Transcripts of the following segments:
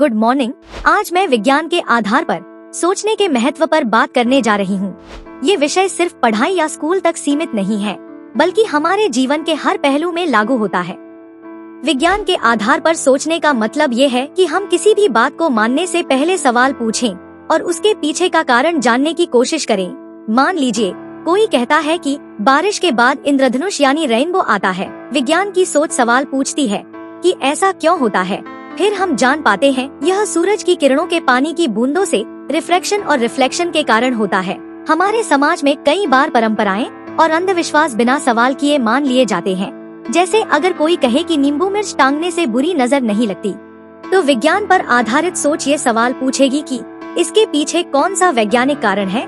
Good morning. आज मैं विज्ञान के आधार पर सोचने के महत्व पर बात करने जा रही हूँ। ये विषय सिर्फ पढ़ाई या स्कूल तक सीमित नहीं है, बल्कि हमारे जीवन के हर पहलू में लागू होता है। विज्ञान के आधार पर सोचने का मतलब ये है कि हम किसी भी बात को मानने से पहले सवाल पूछें और उसके पीछे का कारण जानने की कोशिश करें। मान लीजिए कोई कहता है कि बारिश के बाद इंद्रधनुष यानी रेनबो आता है। विज्ञान की सोच सवाल पूछती है कि ऐसा क्यों होता है। फिर हम जान पाते हैं यह सूरज की किरणों के पानी की बूंदों से रिफ्रैक्शन और रिफ्लेक्शन के कारण होता है। हमारे समाज में कई बार परंपराएं और अंधविश्वास बिना सवाल किए मान लिए जाते हैं। जैसे अगर कोई कहे कि नींबू मिर्च टांगने से बुरी नजर नहीं लगती, तो विज्ञान पर आधारित सोच ये सवाल पूछेगी कि इसके पीछे कौन सा वैज्ञानिक कारण है।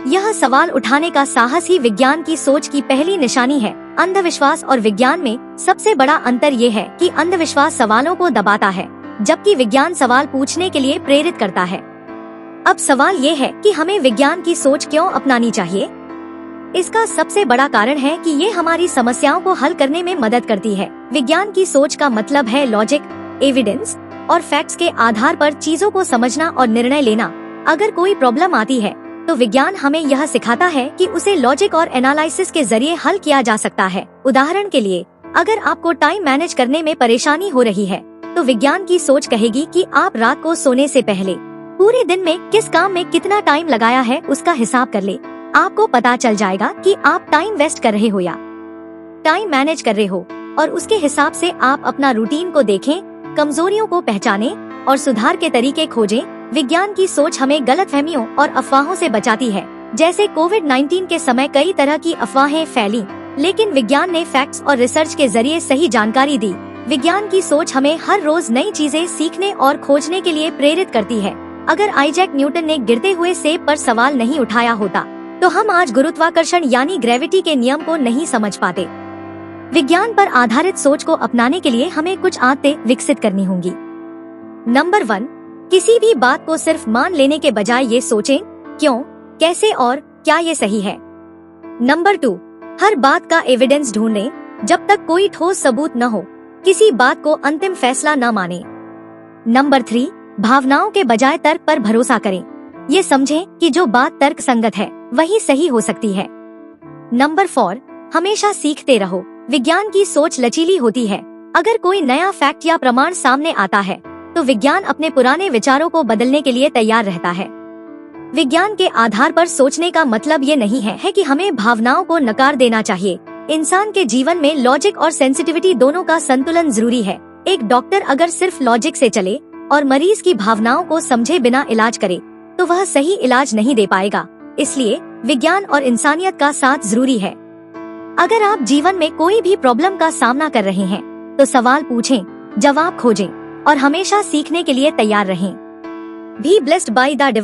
यह सवाल उठाने का साहस ही विज्ञान की सोच की पहली निशानी है। अंधविश्वास और विज्ञान में सबसे बड़ा अंतर ये है कि अंधविश्वास सवालों को दबाता है, जबकि विज्ञान सवाल पूछने के लिए प्रेरित करता है। अब सवाल ये है कि हमें विज्ञान की सोच क्यों अपनानी चाहिए। इसका सबसे बड़ा कारण है कि ये हमारी समस्याओं को हल करने में मदद करती है। विज्ञान की सोच का मतलब है लॉजिक, एविडेंस और फैक्ट्स के आधार पर चीजों को समझना और निर्णय लेना। अगर कोई प्रॉब्लम आती है तो विज्ञान हमें यह सिखाता है कि उसे लॉजिक और एनालिसिस के जरिए हल किया जा सकता है। उदाहरण के लिए, अगर आपको टाइम मैनेज करने में परेशानी हो रही है, तो विज्ञान की सोच कहेगी कि आप रात को सोने से पहले पूरे दिन में किस काम में कितना टाइम लगाया है उसका हिसाब कर ले। आपको पता चल जाएगा कि आप टाइम वेस्ट कर रहे हो या टाइम मैनेज कर रहे हो, और उसके हिसाब से आप अपना रूटीन को देखें, कमजोरियों को पहचानें और सुधार के तरीके खोजें। विज्ञान की सोच हमें गलतफहमियों और अफवाहों से बचाती है। जैसे कोविड-19 के समय कई तरह की अफवाहें फैली, लेकिन विज्ञान ने फैक्ट्स और रिसर्च के जरिए सही जानकारी दी। विज्ञान की सोच हमें हर रोज नई चीजें सीखने और खोजने के लिए प्रेरित करती है। अगर आइजैक न्यूटन ने गिरते हुए सेब पर सवाल नहीं उठाया होता, तो हम आज गुरुत्वाकर्षण यानी ग्रेविटी के नियम को नहीं समझ पाते। विज्ञान पर आधारित सोच को अपनाने के लिए हमें कुछ आदतें विकसित करनी होंगी। नंबर 1, किसी भी बात को सिर्फ मान लेने के बजाय ये सोचें क्यों, कैसे और क्या ये सही है। नंबर 2, हर बात का एविडेंस ढूंढें। जब तक कोई ठोस सबूत न हो, किसी बात को अंतिम फैसला न माने। नंबर 3, भावनाओं के बजाय तर्क पर भरोसा करें। ये समझें कि जो बात तर्क संगत है वही सही हो सकती है। नंबर 4, हमेशा सीखते रहो। विज्ञान की सोच लचीली होती है। अगर कोई नया फैक्ट या प्रमाण सामने आता है, तो विज्ञान अपने पुराने विचारों को बदलने के लिए तैयार रहता है। विज्ञान के आधार पर सोचने का मतलब ये नहीं है कि हमें भावनाओं को नकार देना चाहिए। इंसान के जीवन में लॉजिक और सेंसिटिविटी दोनों का संतुलन जरूरी है। एक डॉक्टर अगर सिर्फ लॉजिक से चले और मरीज की भावनाओं को समझे बिना इलाज करे, तो वह सही इलाज नहीं दे पाएगा। इसलिए विज्ञान और इंसानियत का साथ जरूरी है। अगर आप जीवन में कोई भी प्रॉब्लम का सामना कर रहे हैं, तो सवाल पूछें, जवाब खोजें और हमेशा सीखने के लिए तैयार रहें। Be blessed by the divine.